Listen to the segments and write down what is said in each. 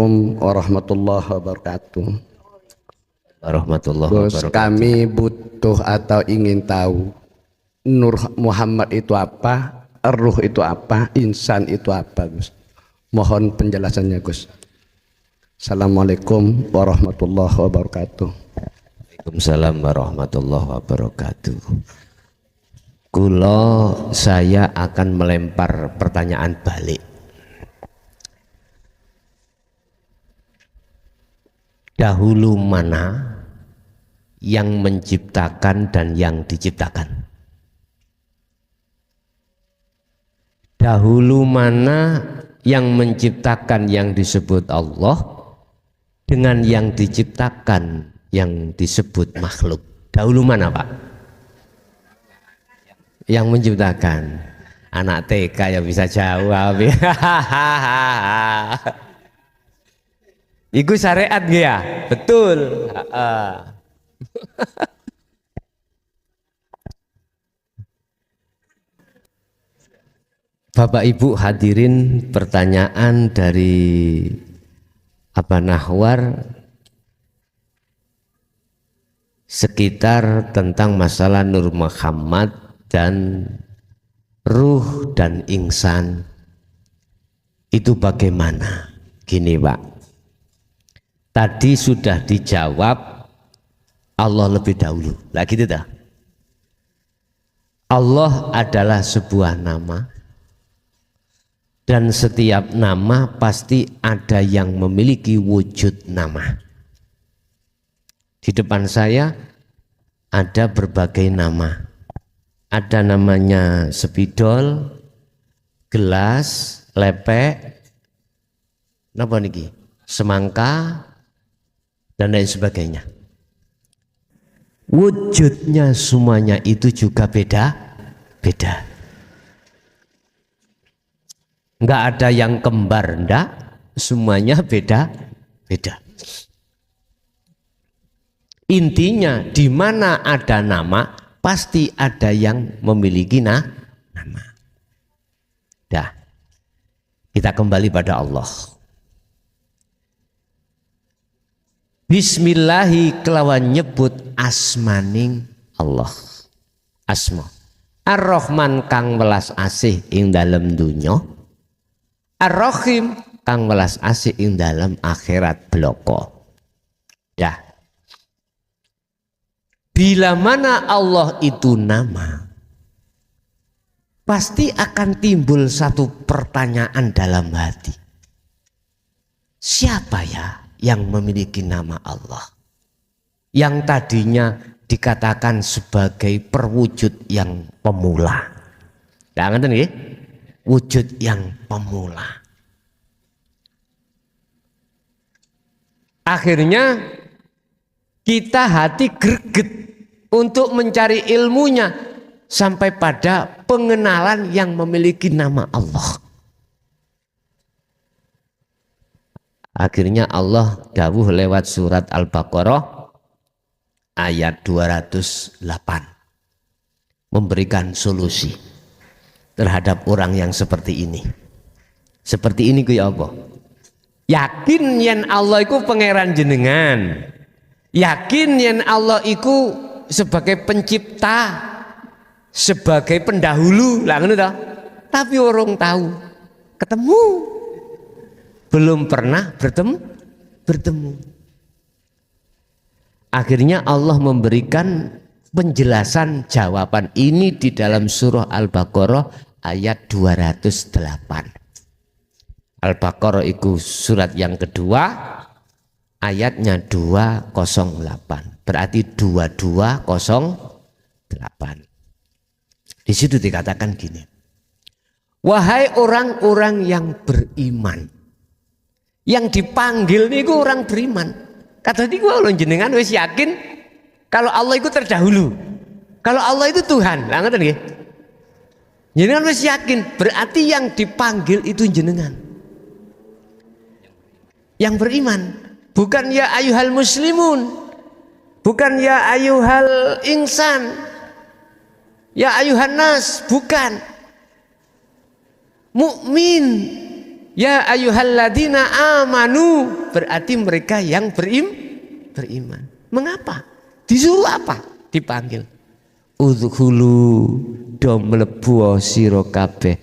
Assalamualaikum warahmatullahi wabarakatuh. Warahmatullahi Gus, wabarakatuh. kami butuh atau ingin tahu Nur Muhammad itu apa, Ruh itu apa, Insan itu apa, Gus? Mohon penjelasannya, Gus. Assalamualaikum warahmatullahi wabarakatuh. Waalaikumsalam warahmatullahi wabarakatuh. Saya akan melempar pertanyaan balik. Dahulu mana yang menciptakan dan yang diciptakan? Dahulu mana yang menciptakan yang disebut Allah dengan yang diciptakan yang disebut makhluk? Dahulu mana, Pak? Yang menciptakan. Anak TK ya bisa jawab. Iku syariat ya, betul. Bapak Ibu hadirin, pertanyaan dari Abah Nahwar sekitar tentang masalah Nur Muhammad dan ruh dan insan itu bagaimana? Gini Pak, tadi sudah dijawab Allah lebih dahulu. Lah gitu dah. Allah adalah sebuah nama dan setiap nama pasti ada yang memiliki wujud nama. Di depan saya ada berbagai nama. Ada namanya spidol, gelas, lepek, napa niki? Semangka dan lain sebagainya. Wujudnya semuanya itu juga beda-beda. Enggak ada yang kembar, enggak, semuanya beda-beda. Intinya di mana ada nama pasti ada yang memiliki nama. Dah. Kita kembali pada Allah. Bismillahi kelawan nyebut asmaning Allah. Asma. Ar-Rahman kang welas asih ing dalem dunya. Ar-Rahim kang welas asih ing dalem akhirat bloko. Ya. Bila mana Allah itu nama, pasti akan timbul satu pertanyaan dalam hati. Siapa ya yang memiliki nama Allah? Yang tadinya dikatakan sebagai perwujud yang pemula. Jangan ngerti nggih? Wujud yang pemula. Akhirnya kita hati greget untuk mencari ilmunya sampai pada pengenalan yang memiliki nama Allah. Akhirnya Allah dawuh lewat surat Al-Baqarah ayat 208 memberikan solusi terhadap orang yang seperti ini. Seperti ini ku ya Allah. Yakin yen Allah iku pangeran jenengan. Yakin yen Allah iku sebagai pencipta, sebagai pendahulu, lah ngono ta. Tapi orang tahu ketemu belum pernah bertemu. Akhirnya Allah memberikan penjelasan jawaban ini di dalam surah Al-Baqarah ayat 208. Al-Baqarah itu surat yang kedua, ayatnya 208. Berarti 2208. Di situ dikatakan gini. Wahai orang-orang yang beriman. Yang dipanggil niku orang beriman. Kata niku Allah jenengan wis yakin kalau Allah itu terdahulu. Kalau Allah itu Tuhan. Lah ngoten nggih. Jenengan wis yakin, berarti yang dipanggil itu jenengan. Yang beriman, bukan ya ayyuhal muslimun. Bukan ya ayyuhal insan. Ya ayyuhan nas, bukan. Mukmin. Ya ayyuhalladzina amanu, berarti mereka yang beriman. Mengapa? Disuruh apa? Dipanggil. Udkhulu do mlebu sira kabeh,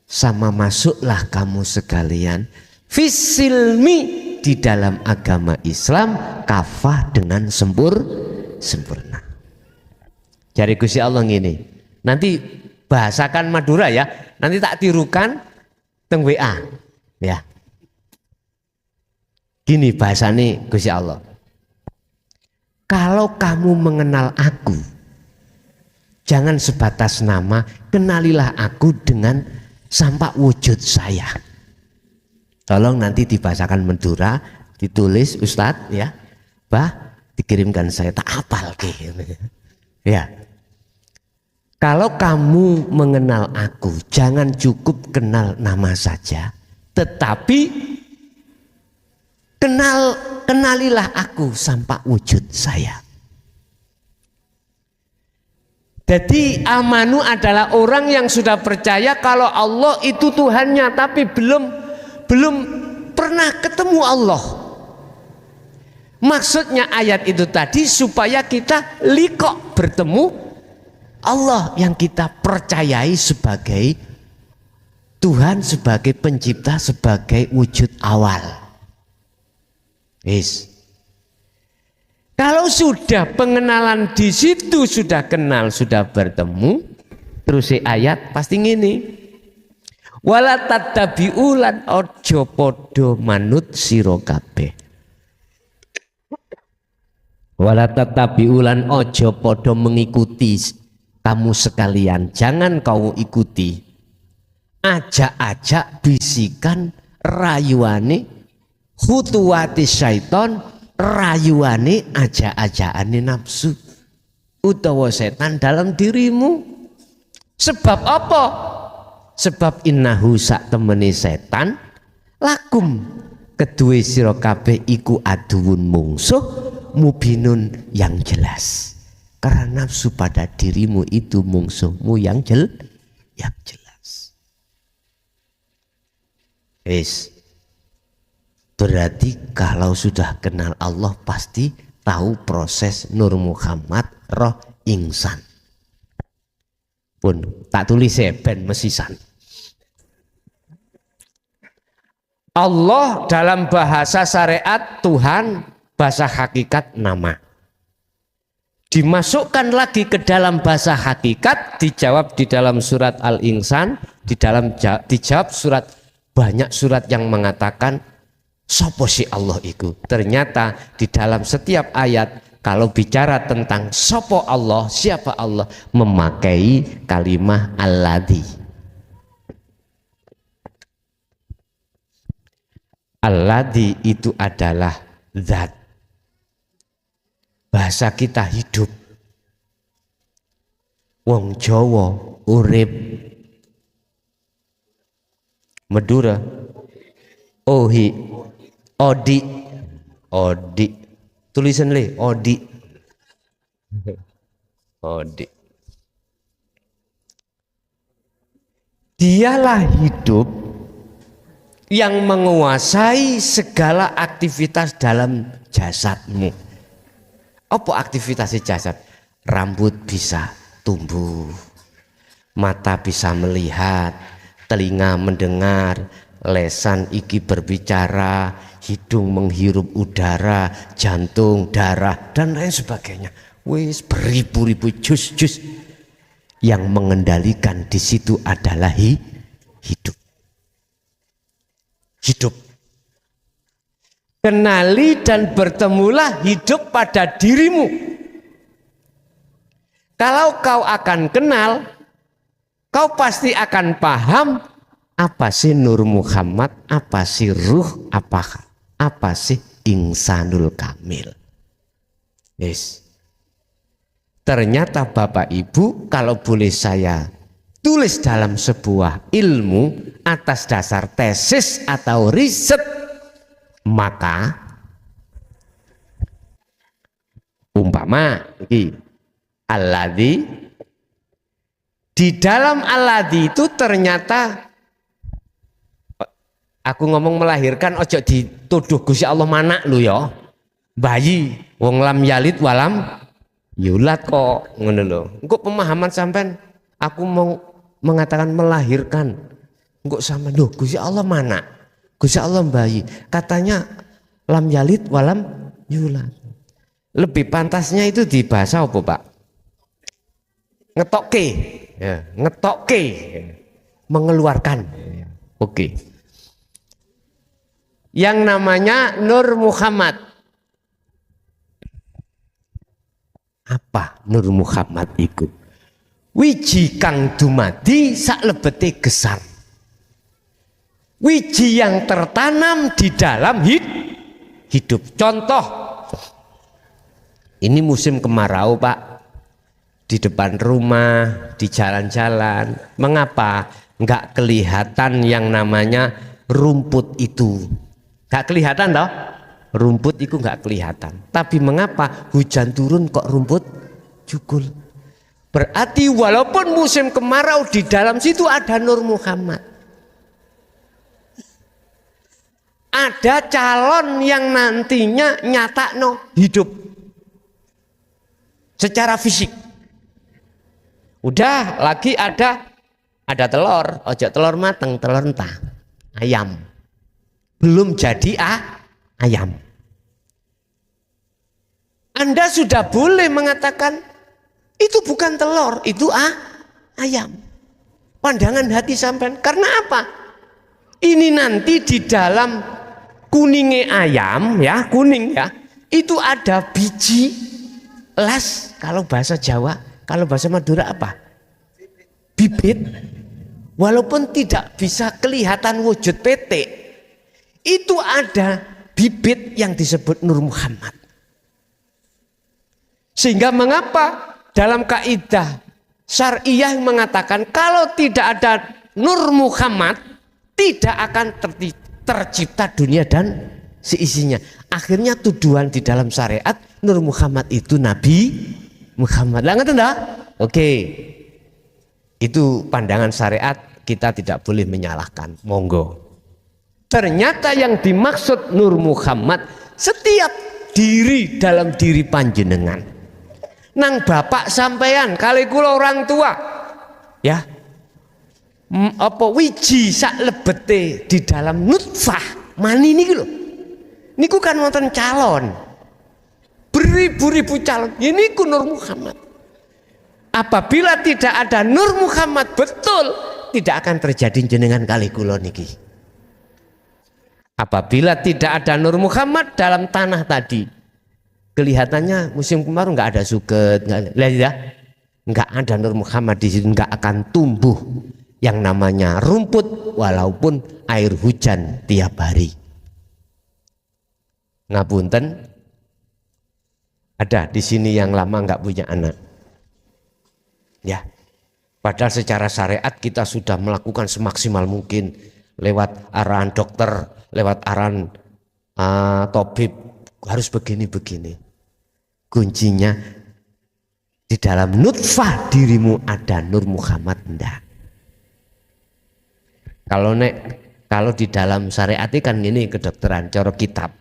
sama masuklah kamu sekalian fisilmi, di dalam agama Islam, kafah dengan sempurna. Jari Gusti Allah ngene. Nanti bahasakan Madura ya. Nanti tak tirukan teng WA ya. Gini bahasane Gusti Allah. Kalau kamu mengenal aku, jangan sebatas nama, kenalilah aku dengan sampai wujud saya. Tolong nanti dibahasakan Madura, ditulis Ustadz ya. Dikirimkan saya, tak hafal ya. Kalau kamu mengenal aku, jangan cukup kenal nama saja, tetapi kenalilah aku sampai wujud saya. Jadi amanu adalah orang yang sudah percaya kalau Allah itu Tuhannya, tapi belum pernah ketemu Allah. Maksudnya ayat itu tadi supaya kita liqo bertemu Allah yang kita percayai sebagai Tuhan, sebagai pencipta, sebagai wujud awal. Kalau sudah pengenalan di situ, sudah kenal, sudah bertemu, terus ayat pasti ngene. Wala tattabi'ulan ojo podo manut sira kabeh. Wala tattabi'ulan ojo podo mengikuti kamu sekalian, jangan kau ikuti ajak-ajak bisikan rayuane khutuwati syaiton, rayuane ajak-ajakane nafsu utawa setan dalam dirimu. Sebab apa? Sebab innahu sak temene setan lakum kedue sira kabeh iku aduun mungsuh mubinun yang jelas. Karena nafsu pada dirimu itu mungsuhmu yang jelas. Berarti kalau sudah kenal Allah pasti tahu proses Nur Muhammad roh ingsan. Pun tak tulis ben mesisan. Allah dalam bahasa syariat Tuhan, bahasa hakikat nama. Dimasukkan lagi ke dalam bahasa hakikat, dijawab di dalam surat Al-Insan, dijawab banyak surat yang mengatakan sopo si Allah itu. Ternyata di dalam setiap ayat kalau bicara tentang sopo Allah, siapa Allah, memakai kalimah alladzi. Alladzi itu adalah zat. Bahasa kita hidup. Wong Jawa urip. Madura ohi odi tulisan le odi dialah hidup yang menguasai segala aktivitas dalam jasadmu. Apa aktivitas jasad? Rambut bisa tumbuh, mata bisa melihat, telinga mendengar, lesan iki berbicara, hidung menghirup udara, jantung, darah, dan lain sebagainya. Wis beribu-ribu jus-jus yang mengendalikan di situ adalah hidup. Kenali dan bertemulah hidup pada dirimu. Kalau kau akan kenal, kau pasti akan paham apa sih Nur Muhammad, apa sih ruh, apa sih Insanul Kamil. Ternyata Bapak Ibu, kalau boleh saya tulis dalam sebuah ilmu atas dasar tesis atau riset, maka umpama alladzi, di dalam alladzi itu ternyata Aku ngomong melahirkan ojo dituduh Gusti Allah mana lu ya. Bayi wong lam yalid walam yulat kok ngono lho. Engko pemahaman sampean aku mau mengatakan melahirkan. Engko sampean lho Gusti Allah mana? Gusti Allah bayi. Katanya lam yalid walam yulat. Lebih pantasnya itu di bahasa apa, Pak? Ngetokke. Ya, ngetokke. Mengeluarkan. Oke. Yang namanya Nur Muhammad. Apa Nur Muhammad itu? Wiji kang dumadi saklebete gesang. Wiji yang tertanam di dalam hidup. Contoh, ini musim kemarau Pak, di depan rumah, di jalan-jalan. Mengapa nggak kelihatan yang namanya rumput itu? Nggak kelihatan toh? Rumput itu nggak kelihatan. Tapi mengapa hujan turun kok rumput jugul? Berarti walaupun musim kemarau di dalam situ ada Nur Muhammad. Ada calon yang nantinya nyata hidup secara fisik. Udah lagi ada telur, ojo telur mateng, telur entah, ayam. Belum jadi ayam. Anda sudah boleh mengatakan itu bukan telur, itu ayam. Pandangan hati sampean. Karena apa? Ini nanti di dalam kuningnya ayam ya, kuning ya, itu ada biji las. Kalau bahasa Jawa, kalau bahasa Madura apa? Bibit. Walaupun tidak bisa kelihatan wujud petik, itu ada bibit yang disebut Nur Muhammad. Sehingga mengapa dalam kaidah syariah mengatakan kalau tidak ada Nur Muhammad tidak akan tercipta dunia dan seisinya. Akhirnya tuduhan di dalam syariat Nur Muhammad itu Nabi Muhammad. Lah ngerti enggak? Oke. Itu pandangan syariat, kita tidak boleh menyalahkan. Monggo. Ternyata yang dimaksud Nur Muhammad setiap diri dalam diri panjenengan. Nang bapak sampean kali kula orang tua ya. Apa wiji sak lebete di dalam nutfah mani niki lho. Niku kan wonten calon. Beribu-ribu calon. Ini ku Nur Muhammad. Apabila tidak ada Nur Muhammad betul tidak akan terjadi jenengan kali kula niki. Apabila tidak ada Nur Muhammad dalam tanah tadi, kelihatannya musim kemarau nggak ada suket, nggak ada Nur Muhammad di situ, nggak akan tumbuh yang namanya rumput walaupun air hujan tiap hari. Ngapunten, ada di sini yang lama nggak punya anak, ya. Padahal secara syariat kita sudah melakukan semaksimal mungkin lewat arahan dokter, lewat arahan tabib harus begini-begini. Kuncinya di dalam nutfah dirimu ada Nur Muhammad enggak? Kalau di dalam syariat kan ini kedokteran cara kitab.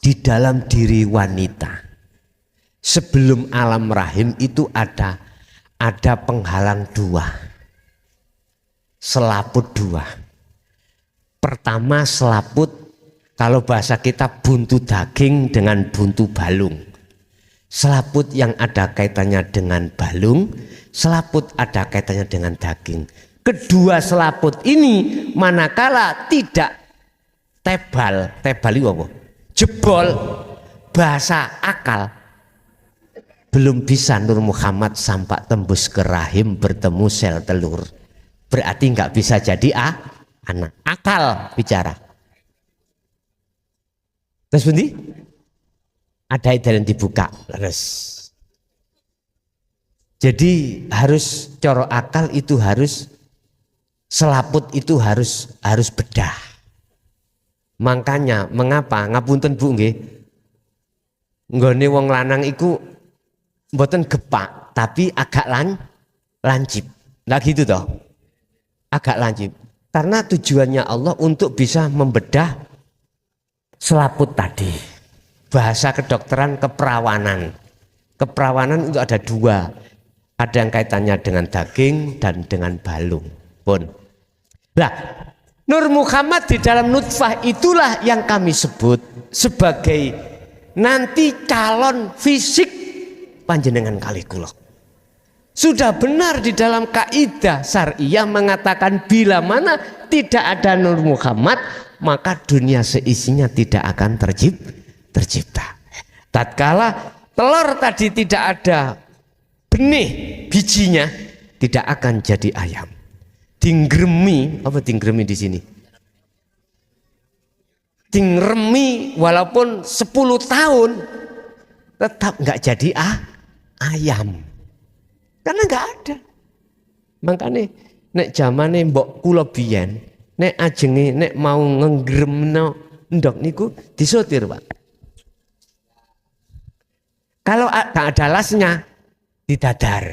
Di dalam diri wanita sebelum alam rahim itu ada penghalang dua, selaput dua. Pertama selaput, kalau bahasa kita buntu daging dengan buntu balung. Selaput yang ada kaitannya dengan balung, selaput ada kaitannya dengan daging. Kedua selaput ini manakala tidak tebal itu apa? Jebol, bahasa akal, belum bisa Nur Muhammad sampai tembus ke rahim bertemu sel telur. Berarti nggak bisa jadi anak. Akal bicara. Terus bunyi? Ada yang dibuka. Terus. Jadi harus coro akal itu harus selaput itu harus bedah. Makanya mengapa ngapunten Bu nggih? Nggone wong lanang iku mboten gepak tapi agak lancip. Lah gitu toh. Agak lancip. Karena tujuannya Allah untuk bisa membedah selaput tadi. Bahasa kedokteran keperawanan. Keperawanan itu ada dua. Ada yang kaitannya dengan daging dan dengan balung. Pun. Nah, Nur Muhammad di dalam nutfah itulah yang kami sebut sebagai nanti calon fisik panjenengan kalih kula. Sudah benar di dalam kaidah syariah mengatakan bila mana tidak ada Nur Muhammad maka dunia seisinya tidak akan tercipta. Tatkala telur tadi tidak ada benih bijinya tidak akan jadi ayam. Dinggremi, apa dinggremi di sini? Dingremi walaupun 10 tahun tetap nggak jadi ayam. Karena nggak ada. Makanya nek zamane mbok kula biyen, nek ajenge nek mau ngenggremno ndok niku disotir, Pak. Kalau tak ada lasnya, didadar,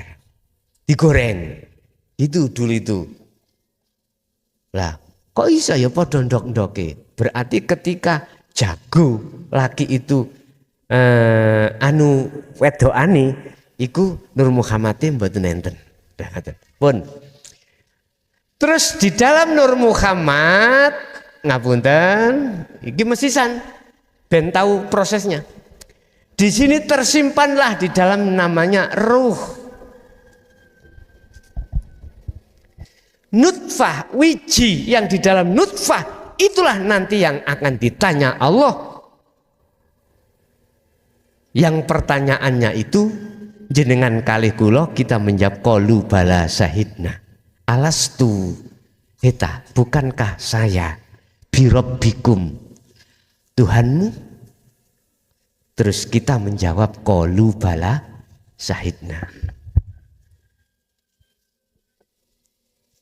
digoreng. Itu dulu itu. Lah, kok bisa ya padha ndok-ndoke? Berarti ketika jago laki itu wedokane iku Nur Muhammadin mboten enten. Pun. Terus di dalam Nur Muhammad ngapunten, iki mesisan ben tahu prosesnya. Di sini tersimpanlah di dalam namanya ruh. Nutfah, wiji yang di dalam nutfah itulah nanti yang akan ditanya Allah. Yang pertanyaannya itu jenengan kalih kula kita menjawab qalu bala syahidna. Alastu kita, bukankah saya birabbikum Tuhanmu? Terus kita menjawab qalu bala syahidna.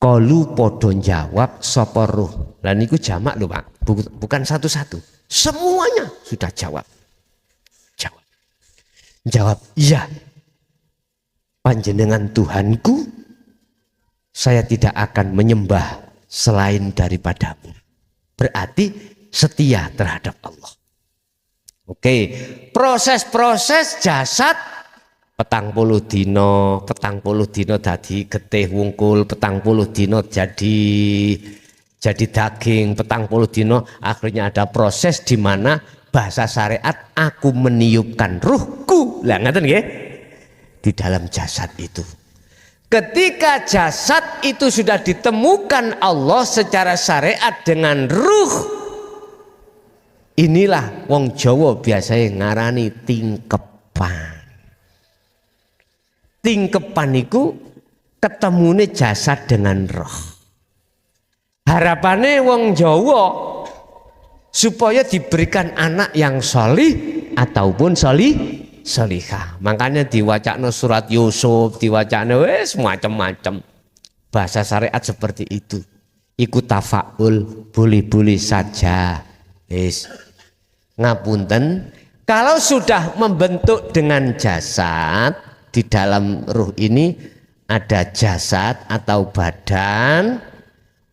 Qalu podo jawab sapa ruh. Lah niku jamak lho Pak, bukan satu-satu. Semuanya sudah jawab. Jawab, iya. Panjenengan Tuhanku, saya tidak akan menyembah selain daripadamu. Berarti setia terhadap Allah. Oke, proses-proses jasad 40 dino dadi getih wungkul, 40 dino jadi daging, 40 dino akhirnya ada proses di mana bahasa syariat aku meniupkan ruhku. Lah ngaten nggih? Di dalam jasad itu. Ketika jasad itu sudah ditemukan Allah secara syariat dengan ruh, inilah wong Jawa biasanya ngarani tingkepan. Tingkepan itu ketemune jasad dengan roh. Harapannya wong Jawa supaya diberikan anak yang solih ataupun solihah. Makanya diwacana surat Yusuf, diwacana wes macam-macam. Bahasa syariat seperti itu. Ikut tafaul, boleh-boleh saja. Yes. Ngapunten, kalau sudah membentuk dengan jasad, di dalam ruh ini ada jasad atau badan,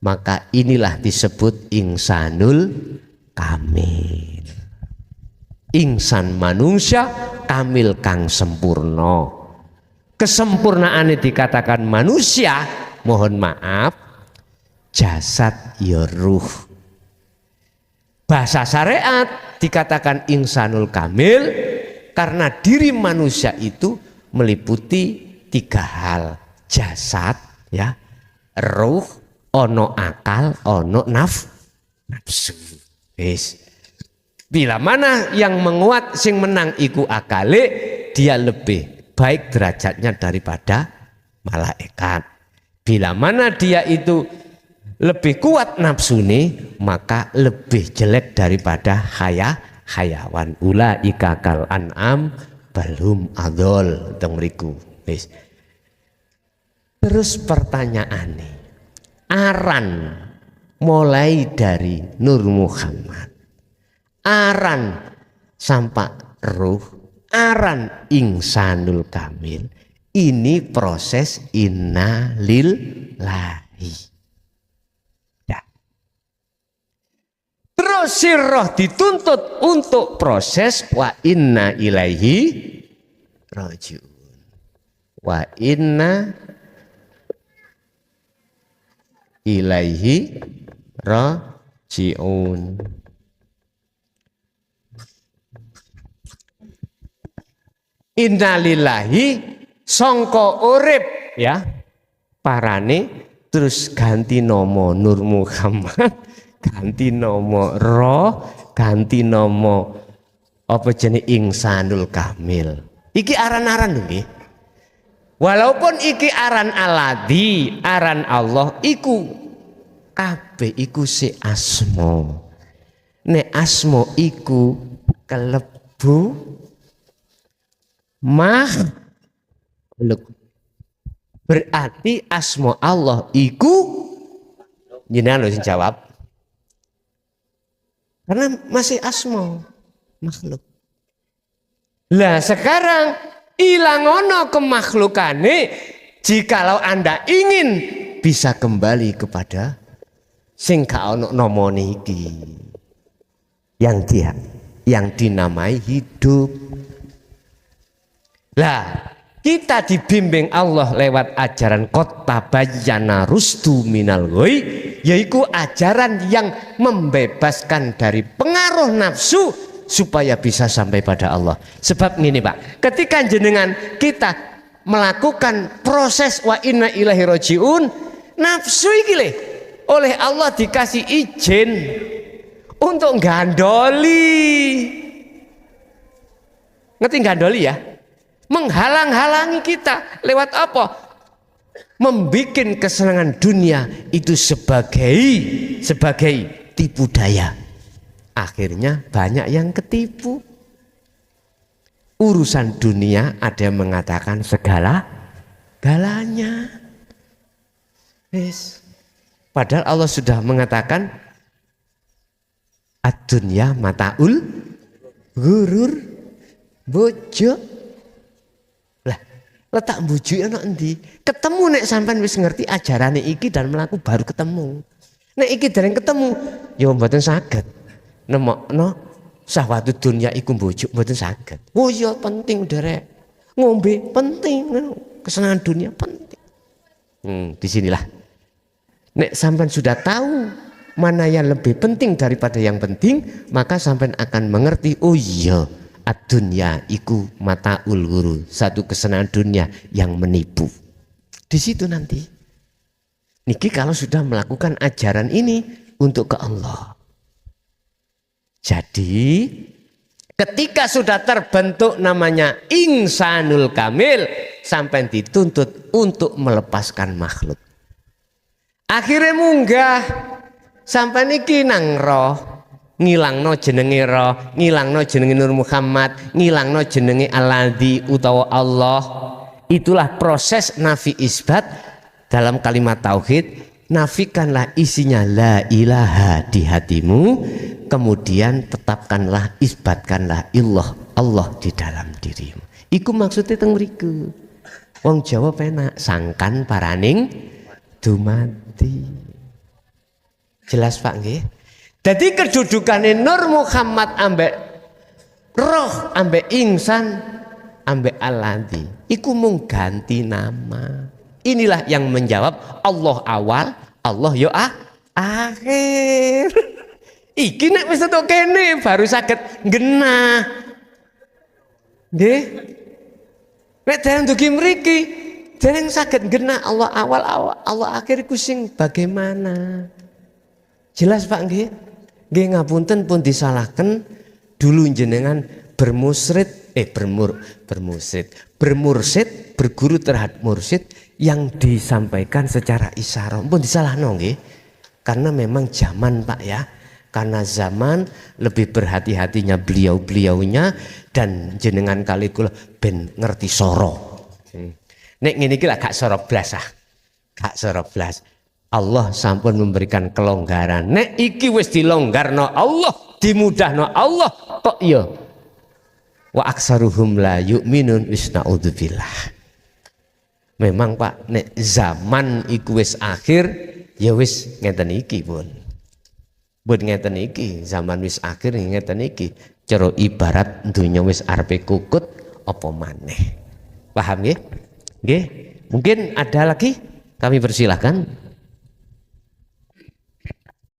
maka inilah disebut insanul kamil. Insan manusia kamil kang sempurna. Kesempurnaannya dikatakan manusia, mohon maaf, jasad ya ruh. Bahasa syariat dikatakan insanul kamil karena diri manusia itu meliputi 3 hal, jasad, ya, ruh, ono akal, ono nafsu. Wis. Bila mana yang menguat sing menang iku akale, dia lebih baik derajatnya daripada malaikat. Bila mana dia itu lebih kuat nafsune, maka lebih jelek daripada hayawan. Ulaika kal an'am balhum adol teng mriku. Wis. Terus pertanyaane, aran mulai dari Nur Muhammad, aran sampai ruh, aran insanul kamil, ini proses inna lillahi. Ya. sirroh dituntut untuk proses wa inna ilaihi rajiun. Wa inna ilaihi rajiun. Innalillahi sangka urip ya parane terus ganti nama Nur Muhammad, ganti nama Roh, ganti nama apa jenenge Ihsanul Kamil. Iki aran-aran nggih. Walaupun iki aran Aladi, aran Allah iku kabeh iku si asma. Nek asma iku kelebu makhluk. Berarti asma Allah iku jenengan lho sing jawab. Karena masih asma makhluk. Lah sekarang ilang ono kemakhlukane, jikalau Anda ingin bisa kembali kepada sing ka ono namane iki. Yang dinamai hidup. Lah kita dibimbing Allah lewat ajaran kota bayana rusdu minal ghoi, yaitu ajaran yang membebaskan dari pengaruh nafsu supaya bisa sampai pada Allah. Sebab ini Pak, ketika jenengan kita melakukan proses wa inna ilaihi rajiun, nafsu iki oleh Allah dikasih izin untuk gandoli. Ngerti gandoli ya? Menghalang-halangi kita lewat apa? Membikin kesenangan dunia itu sebagai tipu daya. Akhirnya banyak yang ketipu. Urusan dunia ada yang mengatakan galanya. Yes. Padahal Allah sudah mengatakan ad-dunya mataul gurur, bojo. Letak bujuk ana endi? Ketemu nek sampean wis ngerti ajarane iki dan mlaku baru ketemu. Nek iki dereng ketemu, ya mboten saged. Nemokno syahwatu dunya iku bujuk mboten saged. Oh iya penting derek. Ngombe penting, kesenangan dunia penting. Disinilah. Nek sampean sudah tahu mana yang lebih penting daripada yang penting, maka sampean akan mengerti, oh iya. Ad-dunya iku mataul ghurur, satu kesenangan dunia yang menipu. Di situ nanti. Niki kalau sudah melakukan ajaran ini untuk ke Allah. Jadi ketika sudah terbentuk namanya Ihsanul Kamil, sampai dituntut untuk melepaskan makhluk. Akhirnya munggah sampai niki nang roh. Ngilangno jenenge roh, ngilangno jenenge Nur Muhammad, ngilangno jenenge Alladzi utawa Allah. Itulah proses nafi isbat dalam kalimat tauhid. Nafikanlah isinya la ilaha di hatimu, kemudian tetapkanlah, isbatkanlah Allah di dalam dirimu. Iku maksudnya teng mriku. Wong Jawa penak sangkan paraning dumadi. Jelas Pak nggih? Jadi kedudukannya Nur Muhammad ambek roh ambek Ihsan ambek Alladzi iku mung ganti nama. Inilah yang menjawab Allah awal, Allah yo akhir. Iki nek wis tetok kene baru saged genah. Nggih. Nek dereng dugi mriki dereng saged genah Allah awal Allah akhir iku sing bagaimana? Jelas Pak nggih? Nggih ngapunten pun disalahkan dulu jenengan bermursid berguru terhadap mursid yang disampaikan secara isyarah pun disalahno nggih. Karena memang zaman Pak ya, karena zaman lebih berhati-hatinya beliau-beliaunya dan jenengan kali kula ben ngerti soro. Nek ngene iki lak gak soro blas gak soro blas. Allah sampun memberikan kelonggaran. Nek iki wis dilonggarno Allah, dimudahno Allah kok ya. Wa aksaruhum la yu'minun wis naudzubillah. Memang Pak, nek zaman iku wis akhir, ya wis ngeten iki pun. buat ngeten iki zaman wis akhir ngeten iki cara ibarat dunya wis arepe kukut apa maneh. Paham nggih? Nggih. Mungkin ada lagi, kami persilahkan.